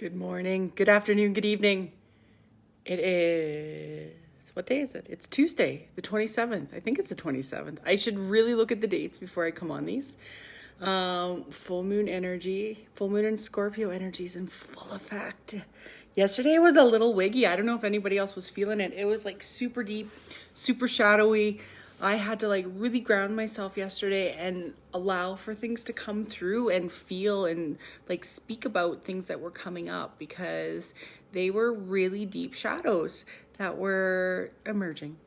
Good morning, good afternoon, good evening. It is, what day is it? It's Tuesday, the 27th. I think it's the 27th. I should really look at the dates before I come on these. Full moon energy, full moon and Scorpio energies in full effect. Yesterday was a little wiggy. I don't know if anybody else was feeling it. It was like super deep, super shadowy. I had to like really ground myself yesterday and allow for things to come through and feel and like speak about things that were coming up, because they were really deep shadows that were emerging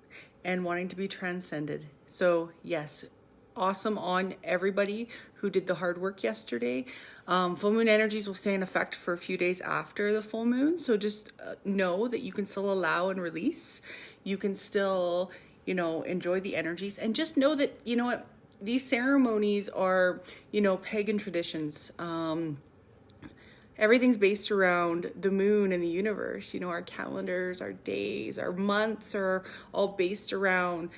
and wanting to be transcended. So yes, awesome on everybody who did the hard work yesterday. Full moon energies will stay in effect for a few days after the full moon. So just know that you can still allow and release. You can still, enjoy the energies, and just know that, what, these ceremonies are, pagan traditions. Everything's based around the moon and the universe. Our calendars, our days, our months are all based around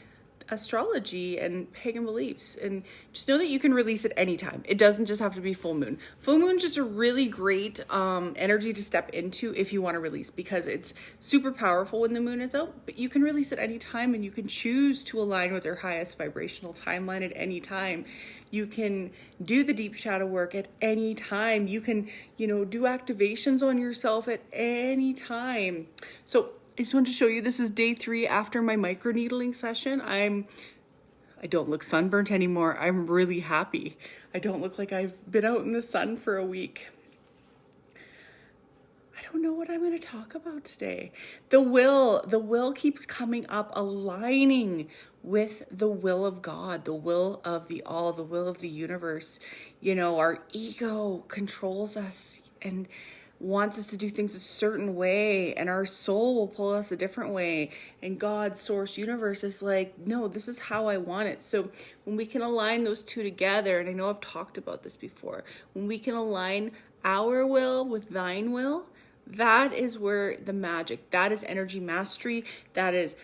astrology and pagan beliefs. And just know that you can release it anytime. It doesn't just have to be full moon. Full moon's just a really great energy to step into if you want to release, because it's super powerful when the moon is out, but you can release it anytime, and you can choose to align with your highest vibrational timeline at any time. You can do the deep shadow work at any time. You can, do activations on yourself at any time. So I just wanted to show you, this is day 3 after my microneedling session. I don't look sunburnt anymore. I'm really happy. I don't look like I've been out in the sun for a week. I don't know what I'm going to talk about today. The will keeps coming up, aligning with the will of God, the will of the all, the will of the universe. Our ego controls us and wants us to do things a certain way, and our soul will pull us a different way, and God, source, universe is like, no, this is how I want it. So when we can align those two together, and I know I've talked about this before, when we can align our will with thine will, that is where the magic, that is energy mastery, that is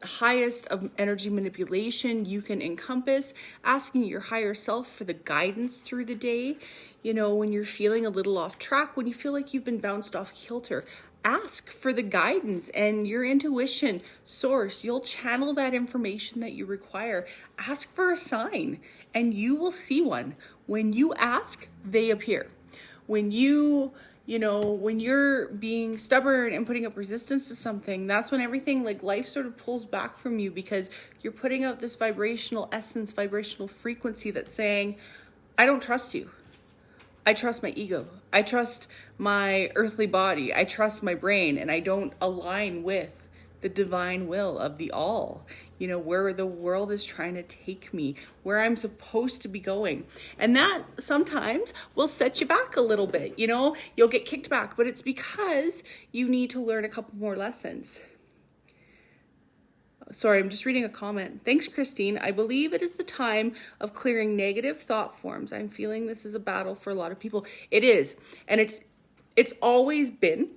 highest of energy manipulation you can encompass. Asking your higher self for the guidance through the day. When you're feeling a little off track, when you feel like you've been bounced off kilter, ask for the guidance, and your intuition, source, you'll channel that information that you require. Ask for a sign and you will see one. When you ask, they appear. When when you're being stubborn and putting up resistance to something, that's when everything, like life, sort of pulls back from you, because you're putting out this vibrational essence, vibrational frequency that's saying, I don't trust you. I trust my ego. I trust my earthly body. I trust my brain, and I don't align with the divine will of the all, where the world is trying to take me, where I'm supposed to be going. And that sometimes will set you back a little bit, you'll get kicked back, but it's because you need to learn a couple more lessons. Sorry, I'm just reading a comment. Thanks, Christine. I believe it is the time of clearing negative thought forms. I'm feeling this is a battle for a lot of people. It is, and it's always been.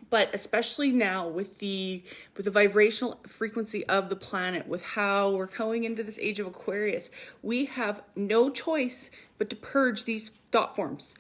But especially now with the vibrational frequency of the planet, with how we're going into this age of Aquarius, we have no choice but to purge these thought forms,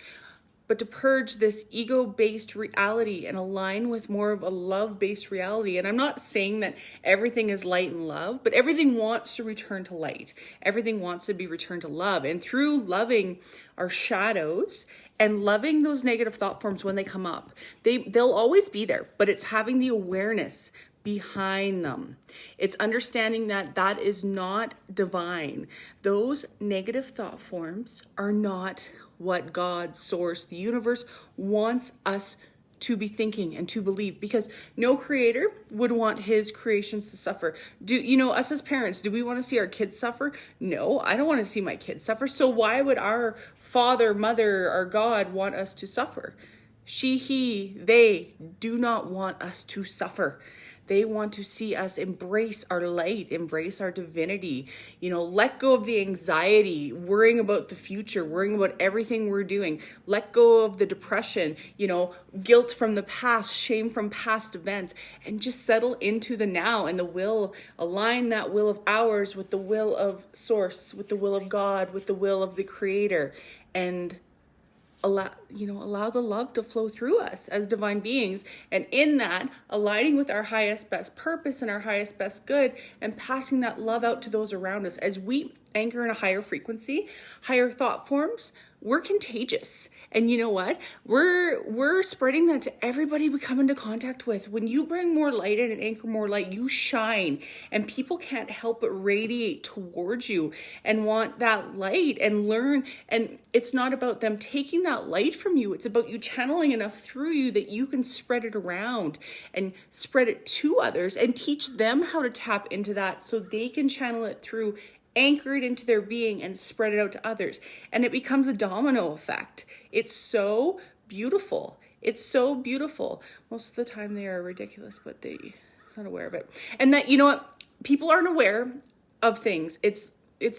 but to purge this ego-based reality and align with more of a love-based reality. And I'm not saying that everything is light and love, but everything wants to return to light. Everything wants to be returned to love. And through loving our shadows and loving those negative thought forms when they come up, they'll always be there, but it's having the awareness behind them. It's understanding that that is not divine. Those negative thought forms are not what God, source, the universe wants us to be thinking and to believe, because no creator would want his creations to suffer. Us as parents, do we want to see our kids suffer? No, I don't want to see my kids suffer. So why would our Father, Mother, our God want us to suffer? She, he, they do not want us to suffer. They want to see us embrace our light, embrace our divinity, let go of the anxiety, worrying about the future, worrying about everything we're doing. Let go of the depression, guilt from the past, shame from past events, and just settle into the now and the will. Align that will of ours with the will of Source, with the will of God, with the will of the Creator, and allow the love to flow through us as divine beings. And in that, aligning with our highest best purpose and our highest best good, and passing that love out to those around us. As we anchor in a higher frequency, higher thought forms, we're contagious. And you know what? We're spreading that to everybody we come into contact with. When you bring more light in and anchor more light, you shine, and people can't help but radiate towards you and want that light and learn. And it's not about them taking that light from you. It's about you channeling enough through you that you can spread it around and spread it to others and teach them how to tap into that so they can channel it through, anchor it into their being, and spread it out to others. And it becomes a domino effect. It's so beautiful. It's so beautiful. Most of the time they are ridiculous, but they're not aware of it. And that, you know what? People aren't aware of things. It's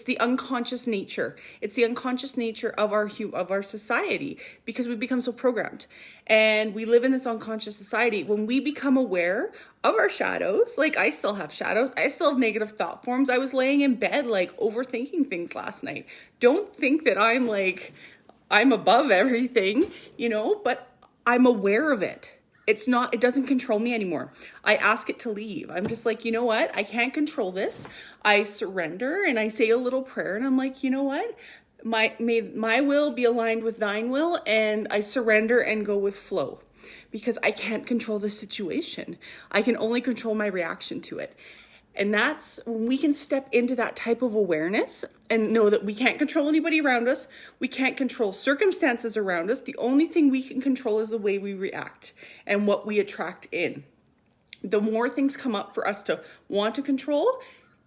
the unconscious nature. It's the unconscious nature of our society, because we become so programmed and we live in this unconscious society. When we become aware of our shadows, like I still have shadows, I still have negative thought forms. I was laying in bed, like overthinking things last night. Don't think that I'm above everything, but I'm aware of it. It doesn't control me anymore. I ask it to leave. I'm just like, you know what? I can't control this. I surrender and I say a little prayer and I'm like, you know what? May my will be aligned with thine will, and I surrender and go with flow, because I can't control the situation. I can only control my reaction to it. And that's when we can step into that type of awareness and know that we can't control anybody around us. We can't control circumstances around us. The only thing we can control is the way we react and what we attract in. The more things come up for us to want to control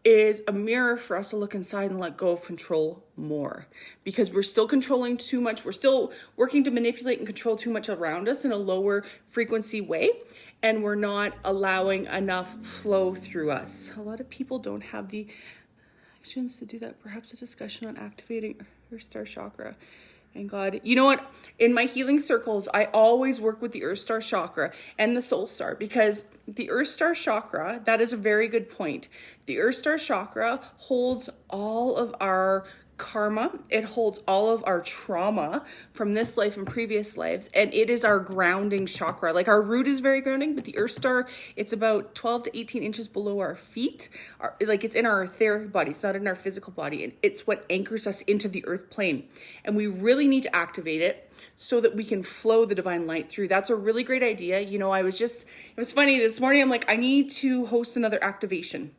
is a mirror for us to look inside and let go of control more, because we're still controlling too much. We're still working to manipulate and control too much around us in a lower frequency way. And we're not allowing enough flow through us. A lot of people don't have the actions to do that. Perhaps a discussion on activating Earth Star Chakra and God. You know what? In my healing circles, I always work with the Earth Star Chakra and the Soul Star, because the Earth Star Chakra, that is a very good point. The Earth Star Chakra holds all of our karma. It holds all of our trauma from this life and previous lives, and it is our grounding chakra. Like, our root is very grounding, but the Earth Star, it's about 12 to 18 inches below our feet. It's in our etheric body. It's not in our physical body, and it's what anchors us into the earth plane. And we really need to activate it so that we can flow the divine light through. That's a really great idea. It was funny this morning. I'm like, I need to host another activation.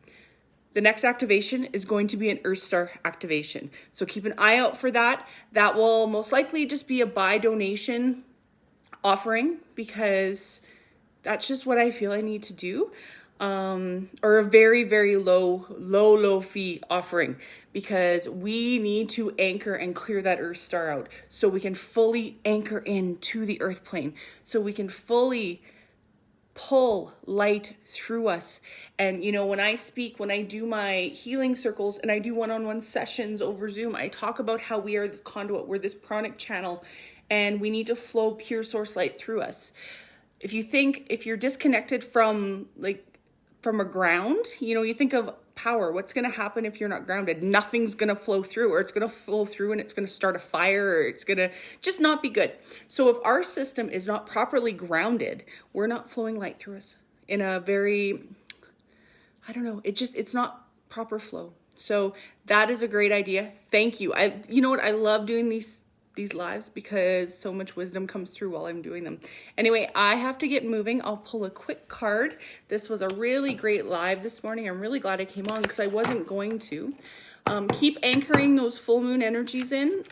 The next activation is going to be an Earth Star activation. So keep an eye out for that. That will most likely just be a buy donation offering, because that's just what I feel I need to do. Or a very, very low fee offering, because we need to anchor and clear that Earth Star out so we can fully anchor into the earth plane, so we can fully pull light through us. And when I do my healing circles and I do one-on-one sessions over Zoom, I talk about how we are this conduit, we're this pranic channel, and we need to flow pure source light through us. If you're disconnected from a ground, you think of power. What's going to happen if you're not grounded? Nothing's going to flow through, or it's going to flow through and it's going to start a fire, or it's going to just not be good. So if our system is not properly grounded, we're not flowing light through us in a very, it's not proper flow. So that is a great idea. Thank you. I love doing these lives because so much wisdom comes through while I'm doing them. Anyway, I have to get moving. I'll pull a quick card. This was a really great live this morning. I'm really glad I came on, because I wasn't going to. Keep anchoring those full moon energies in.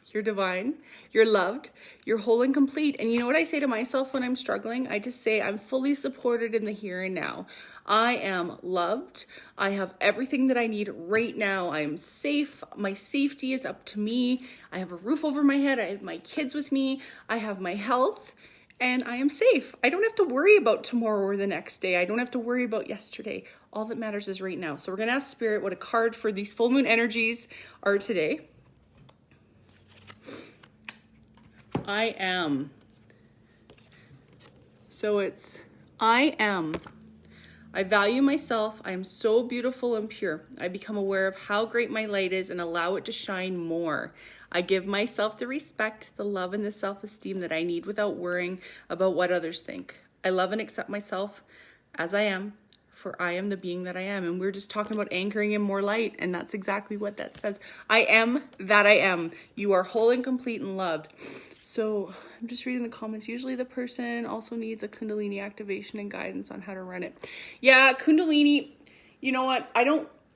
You're divine, you're loved, you're whole and complete. And you know what I say to myself when I'm struggling? I just say, I'm fully supported in the here and now. I am loved. I have everything that I need right now. I am safe. My safety is up to me. I have a roof over my head. I have my kids with me. I have my health, and I am safe. I don't have to worry about tomorrow or the next day. I don't have to worry about yesterday. All that matters is right now. So we're going to ask Spirit what a card for these full moon energies are today. I am. So it's I am. I value myself. I am so beautiful and pure. I become aware of how great my light is and allow it to shine more. I give myself the respect, the love, and the self-esteem that I need without worrying about what others think. I love and accept myself as I am, for I am the being that I am. And we're just talking about anchoring in more light, and that's exactly what that says. I am that I am. You are whole and complete and loved. So I'm just reading the comments. Usually the person also needs a Kundalini activation and guidance on how to run it. Yeah, Kundalini, you know what?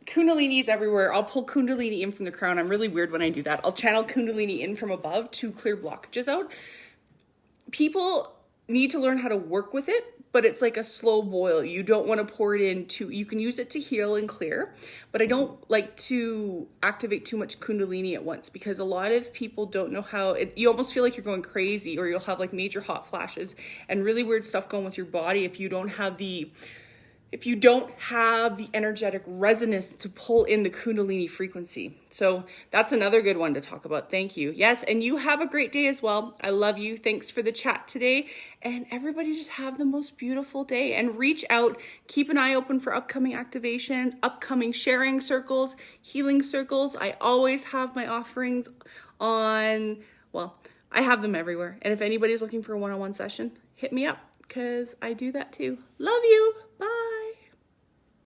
Kundalini is everywhere. I'll pull Kundalini in from the crown. I'm really weird when I do that. I'll channel Kundalini in from above to clear blockages out. People need to learn how to work with it, but it's like a slow boil. You don't want to pour it in you can use it to heal and clear, but I don't like to activate too much Kundalini at once because a lot of people don't know how you almost feel like you're going crazy, or you'll have like major hot flashes and really weird stuff going with your body if you don't have the energetic resonance to pull in the Kundalini frequency. So that's another good one to talk about. Thank you. Yes, and you have a great day as well. I love you. Thanks for the chat today. And everybody just have the most beautiful day. And reach out. Keep an eye open for upcoming activations, upcoming sharing circles, healing circles. I always have my offerings on, I have them everywhere. And if anybody's looking for a one-on-one session, hit me up because I do that too. Love you. Bye.